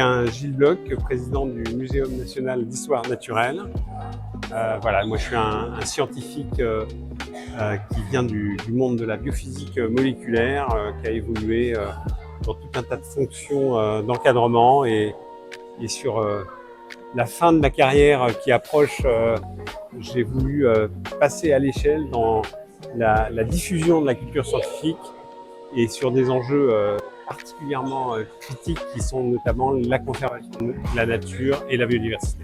bien, Gilles Bloch, président du Muséum national d'histoire naturelle. Voilà, moi je suis un scientifique qui vient du monde de la biophysique moléculaire, qui a évolué dans tout un tas de fonctions d'encadrement et sur la fin de ma carrière qui approche, j'ai voulu passer à l'échelle dans la diffusion de la culture scientifique et sur des enjeux particulièrement critiques qui sont notamment la conservation de la nature et la biodiversité.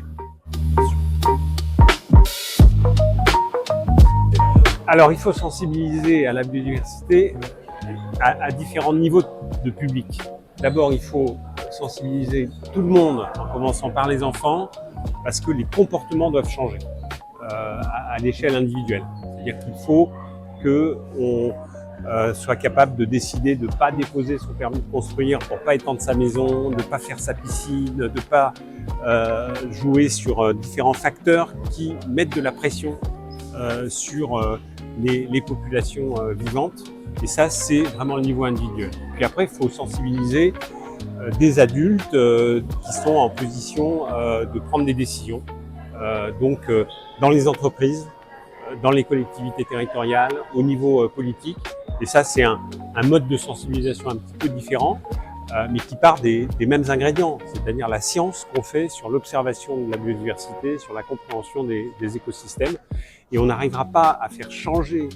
Alors il faut sensibiliser à la biodiversité à différents niveaux de public. D'abord il faut sensibiliser tout le monde en commençant par les enfants parce que les comportements doivent changer à l'échelle individuelle. C'est-à-dire qu'il faut qu'on soit capable de décider de ne pas déposer son permis de construire pour ne pas étendre sa maison, de ne pas faire sa piscine, de ne pas jouer sur différents facteurs qui mettent de la pression sur les populations vivantes. Et ça, c'est vraiment le niveau individuel. Puis après, il faut sensibiliser des adultes qui sont en position de prendre des décisions. Donc, dans les entreprises, dans les collectivités territoriales, au niveau politique. Et ça, c'est un mode de sensibilisation un petit peu différent, mais qui part des mêmes ingrédients, c'est-à-dire la science qu'on fait sur l'observation de la biodiversité, sur la compréhension des écosystèmes. Et on n'arrivera pas à faire changer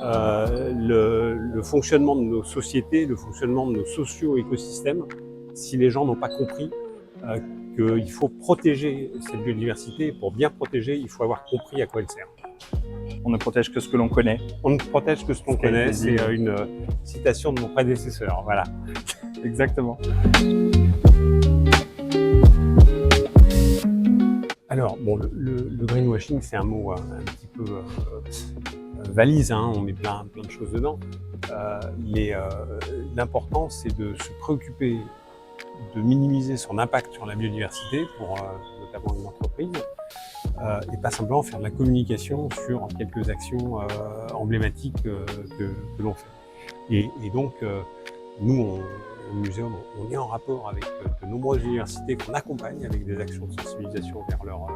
le fonctionnement de nos sociétés, le fonctionnement de nos socio-écosystèmes, si les gens n'ont pas compris qu'il faut protéger cette biodiversité. Pour bien protéger, il faut avoir compris à quoi elle sert. On ne protège que ce que l'on connaît. On ne protège que ce qu'on connaît, c'est une citation de mon prédécesseur, voilà. Exactement. Alors, bon, le greenwashing, c'est un mot un petit peu valise, hein, on met plein de choses dedans. Mais l'important, c'est de se préoccuper de minimiser son impact sur la biodiversité pour notamment une entreprise. Et pas simplement faire de la communication sur quelques actions emblématiques que l'on fait. Et donc, nous, au muséum, on est en rapport avec de nombreuses universités qu'on accompagne avec des actions de sensibilisation vers leur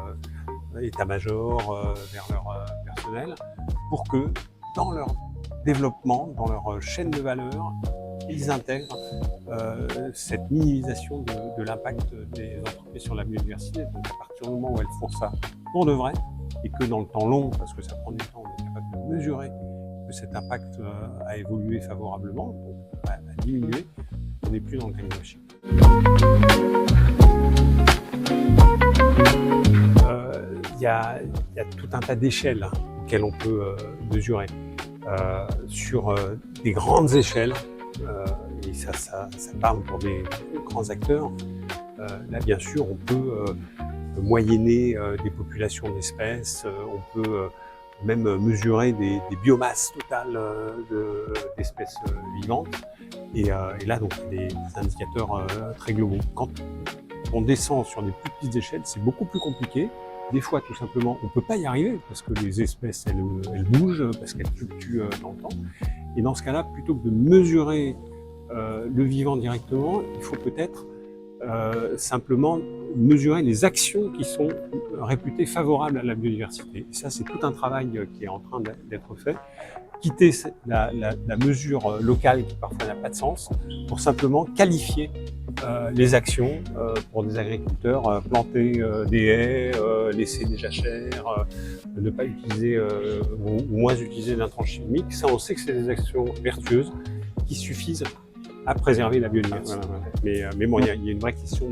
état-major, vers leur personnel, pour que dans leur développement, dans leur chaîne de valeur, ils intègrent cette minimisation de l'impact des entreprises sur la biodiversité. Donc à partir du moment où elles font ça pour de vrai, et que dans le temps long, parce que ça prend du temps, on est capable de mesurer que cet impact a évolué favorablement, donc a diminué, on n'est plus dans le greenwashing. Il y a tout un tas d'échelles auxquelles on peut mesurer. Sur des grandes échelles, et ça parle pour des grands acteurs. Là, bien sûr, on peut moyenner des populations d'espèces, on peut même mesurer des biomasses totales d'espèces vivantes. Et là, donc, des indicateurs très globaux. Quand on descend sur des plus petites échelles, c'est beaucoup plus compliqué. Des fois, tout simplement, on ne peut pas y arriver parce que les espèces, elles bougent, parce qu'elles fluctuent dans le temps. Et dans ce cas-là, plutôt que de mesurer le vivant directement, il faut peut-être simplement mesurer les actions qui sont réputées favorables à la biodiversité. Et ça, c'est tout un travail qui est en train d'être fait. Quitter la mesure locale qui parfois n'a pas de sens pour simplement qualifier les actions pour des agriculteurs, planter des haies, laisser des jachères, ne pas utiliser ou moins utiliser d'intrants chimiques. Ça, on sait que c'est des actions vertueuses qui suffisent à préserver la biodiversité. Voilà. Mais bon, il y a une vraie question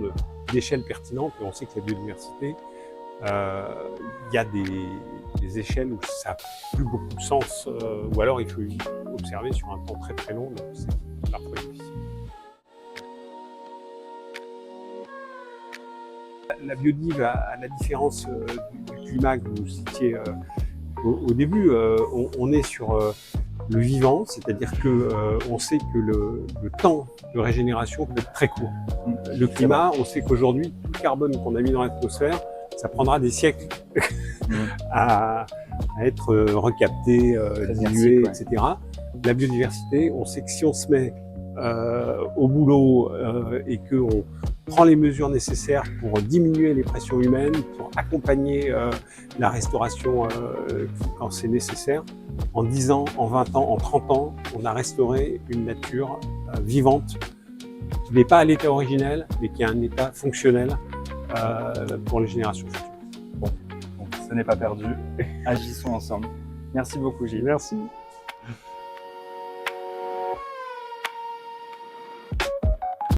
d'échelle pertinente et on sait que la biodiversité, il y a des échelles où ça n'a plus beaucoup de sens, ou alors il faut observer sur un temps très très long, donc c'est parfois difficile. La biodive, à la différence du climat que vous citiez au début, on est sur le vivant, c'est-à-dire qu'on sait que le temps de régénération peut être très court. Le climat, on sait qu'aujourd'hui, tout le carbone qu'on a mis dans l'atmosphère, ça prendra des siècles à être recapté, dilué, etc. La biodiversité, on sait que si on se met au boulot et qu'on prend les mesures nécessaires pour diminuer les pressions humaines, pour accompagner la restauration quand c'est nécessaire. En 10 ans, en 20 ans, en 30 ans, on a restauré une nature vivante qui n'est pas à l'état originel, mais qui a un état fonctionnel pour les générations futures. Bon, donc ce n'est pas perdu. Agissons ensemble. Merci beaucoup, Gilles. Merci.